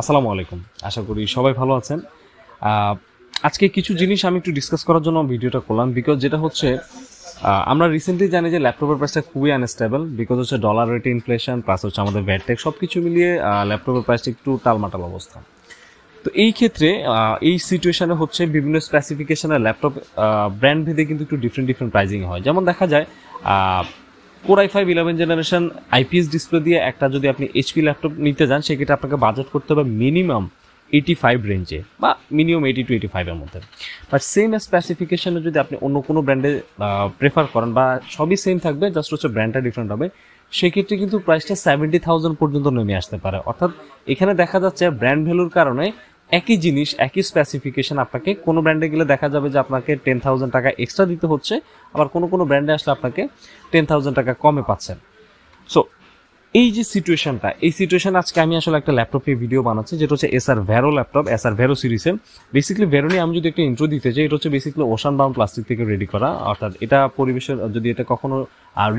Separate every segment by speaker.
Speaker 1: আসসালামু আলাইকুম। আশা করি সবাই ভালো আছেন। আজকে কিছু জিনিস আমি একটু ডিসকাস করার জন্য ভিডিওটা করলাম, বিকজ যেটা হচ্ছে আমরা রিসেন্টলি জানি যে ল্যাপটপের প্রাইসটা খুবই আনস্টেবল, বিকজ হচ্ছে ডলার রেট ইনফ্লেশন প্লাস হচ্ছে আমাদের ভ্যাট ট্যাক্স সব কিছু মিলিয়ে ল্যাপটপের প্রাইসটা একটু টালমাটাল অবস্থা। তো এই ক্ষেত্রে এই সিচুয়েশনে হচ্ছে বিভিন্ন স্পেসিফিকেশনের ল্যাপটপ ব্র্যান্ড ভেদে কিন্তু একটু ডিফারেন্ট প্রাইজিং হয়। যেমন দেখা যায় Core i5 11 generation IPS display দিয়ে একটা যদি আপনি এইচপি ল্যাপটপ নিতে যান, সেক্ষেত্রে আপনাকে বাজেট করতে হবে মিনিমাম 85 রেঞ্জে বা মিনিমাম 80 to 85 এর মধ্যে। বাট সেম স্পেসিফিকেশনে যদি আপনি অন্য কোনো ব্র্যান্ডে প্রেফার করেন বা সবই সেম থাকবে, জাস্ট হচ্ছে ব্র্যান্ডটা ডিফারেন্ট হবে, সেক্ষেত্রে কিন্তু প্রাইসটা 70,000 পর্যন্ত নেমে আসতে পারে। অর্থাৎ এখানে দেখা যাচ্ছে ব্র্যান্ড ভ্যালুর কারণে একই জিনিস একই স্পেসিফিকেশন আপনাকে কোনো ব্র্যান্ডে গেলে দেখা যাবে যে আপনাকে 10,000 টাকা এক্সট্রা দিতে হচ্ছে, আবার কোনো ব্র্যান্ডে আসলে আপনাকে 10,000 টাকা কমে পাচ্ছেন। সো এই যে সিচুয়েশনটা, এই সিচুয়েশন আজকে আমি আসলে একটা ল্যাপটপ নিয়ে ভিডিও বানাচ্ছি, যেটা হচ্ছে এসার ভেরো ল্যাপটপ, এসার ভেরো সিরিজের। বেসিক্যালি ভেরো নিয়ে আমি যদি একটা ইন্ট্রো দিতে চাই, এটা হচ্ছে বেসিক্যালি ওশান বাউন্ড প্লাস্টিক থেকে রেডি করা। অর্থাৎ এটা পরিবেশের যদি এটা কখনো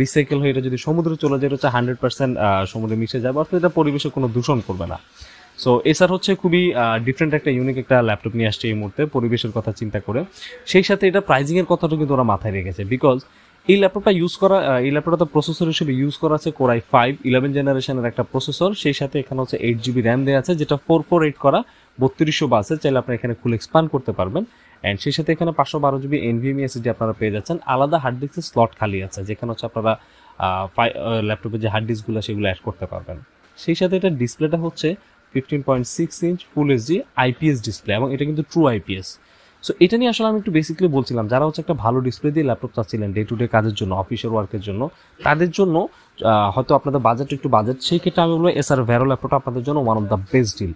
Speaker 1: রিসাইকেল হয়ে এটা যদি সমুদ্রে চলে যায়, এটা হচ্ছে 100% সমুদ্রে মিশে যাবে, অর্থাৎ এটা পরিবেশে কোনো দূষণ করবে না। সো এসার হচ্ছে খুবই ডিফারেন্ট একটা ইউনিক একটা ল্যাপটপ নিয়ে আসছে এই মুহূর্তে পরিবেশের কথা চিন্তা করে। সেই সাথে এটা প্রাইজিং এর কথাটা কিন্তু ওরা মাথায় রেখেছে, বিকজ এই ল্যাপটপটা প্রসেসর হিসেবে ইউজ করা আছে Core i5 11 জেনারেশনের একটা প্রসেসর। সেই সাথে এখানে হচ্ছে 8GB র্যাম দেওয়া আছে, যেটা 448 করা 3200 বাসে, চাইলে আপনি এখানে ফুল এক্সপান্ড করতে পারবেন। অ্যান্ড সেই সাথে এখানে 512GB NVMe SSD আপনারা পেয়ে যাচ্ছেন। আলাদা হার্ড ডিস্কের স্লট খালি আছে, যেখানে হচ্ছে আপনারা ল্যাপটপে যে হার্ড ডিস্কগুলো সেগুলো অ্যাড করতে পারবেন। সেই সাথে এটা ডিসপ্লেটা হচ্ছে 15.6 inch full HD IPS display, এবং এটা কিন্তু ট্রু আইপিএস। সো এটা নিয়ে আসলে আমি একটু বেসিক্যালি বলছিলাম, যারা হচ্ছে একটা ভালো ডিসপ্লে দিয়ে ল্যাপটপ চাচ্ছিলেন ডে টু ডে কাজের জন্য, অফিসিয়াল ওয়ার্কের জন্য, তাদের জন্য হয়তো আপনাদের বাজেট, সেই ক্ষেত্রে আমি বলবো এসার ভেরো ল্যাপটপটা আপনাদের জন্য one of the best deal.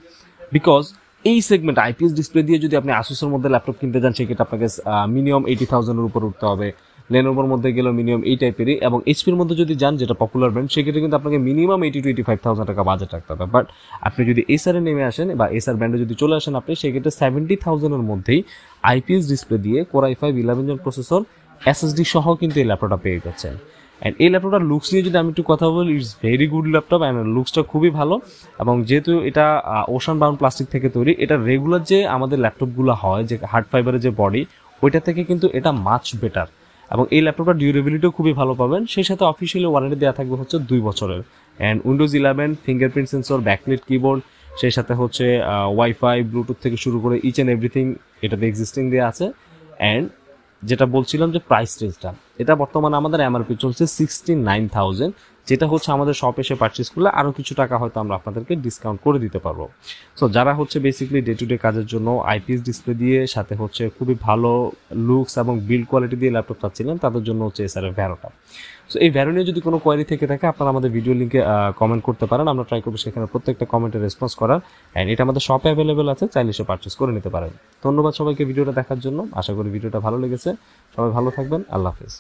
Speaker 1: Because এই সেগমেন্ট আইপিএস ডিসপ্লে দিয়ে যদি আপনি আসুসের মধ্যে ল্যাপটপ কিনতে যান, সেক্ষেত্রে আপনাকে মিনিমাম 80,000-এর উপর উঠতে হবে। লেনোভোর মধ্যে গেলেও মিনিমাম এই টাইপেরই, এবং এইচপির মধ্যে যদি যান, যেটা পপুলার ব্র্যান্ড, সেক্ষেত্রে কিন্তু আপনাকে মিনিমাম 80 to 85,000 টাকা বাজেট রাখতে হবে। বাট আপনি যদি এসারে নেমে আসেন বা এসার ব্র্যান্ডে যদি চলে আসেন আপনি, সেক্ষেত্রে 70,000-এর মধ্যেই আইপিএস ডিসপ্লে দিয়ে Core i5 11 জন প্রসেসর এসএসডি সহ কিন্তু এই ল্যাপটপটা পেয়ে যাচ্ছেন। অ্যান্ড এই ল্যাপটপটার লুকস নিয়ে যদি আমি একটু কথা বলি, it's very good laptop, and লুকসটা খুবই ভালো। এবং যেহেতু এটা ওশান বাউন্ড প্লাস্টিক থেকে তৈরি, এটা রেগুলার যে আমাদের ল্যাপটপগুলো হয় যে হার্ড ফাইবারের যে বডি, ওইটা থেকে কিন্তু এটা মাচ বেটার। এবং এই ল্যাপটপটার ডিউরেবিলিটিও খুবই ভালো পাবেন। সেই সাথে অফিসিয়ালি ওয়ারেন্টি দেওয়া থাকবে হচ্ছে 2 বছরের। And Windows 11 fingerprint sensor, backlight keyboard, সেই সাথে হচ্ছে ওয়াইফাই ব্লুটুথ থেকে শুরু করে ইচ অ্যান্ড এভরিথিং এটাতে এক্সিস্টিং দেওয়া আছে। অ্যান্ড যেটা বলছিলাম যে প্রাইস রেঞ্জটা, এটা বর্তমানে আমাদের এমআরপি চলছে 69,000, যেটা হচ্ছে আমাদের শপ এসে পারচেস করলে আরও কিছু টাকা হয়তো আমরা আপনাদেরকে ডিসকাউন্ট করে দিতে পারবো। সো যারা হচ্ছে বেসিক্যালি ডে টু ডে কাজের জন্য আইপিএস ডিসপ্লে দিয়ে সাথে হচ্ছে খুবই ভালো লুকস এবং বিল্ড কোয়ালিটি দিয়ে ল্যাপটপ চাচ্ছিলেন, তাদের জন্য হচ্ছে এসারের ভ্যারোটা। সো এই ভ্যারো নিয়ে যদি কোনো কোয়ারি থেকে থাকে, আপনারা আমাদের ভিডিও লিঙ্কে কমেন্ট করতে পারেন, আমরা ট্রাই করবো সেখানে প্রত্যেকটা কমেন্টে রেসপন্স করার। অ্যান্ড এটা আমাদের শপে অ্যাভেলেবেল আছে, চাইলে সে পারচেস করে নিতে পারেন। ধন্যবাদ সবাইকে ভিডিওটা দেখার জন্য, আশা করি ভিডিওটা ভালো লেগেছে। সবাই ভালো থাকবেন, আল্লাহ হাফেজ।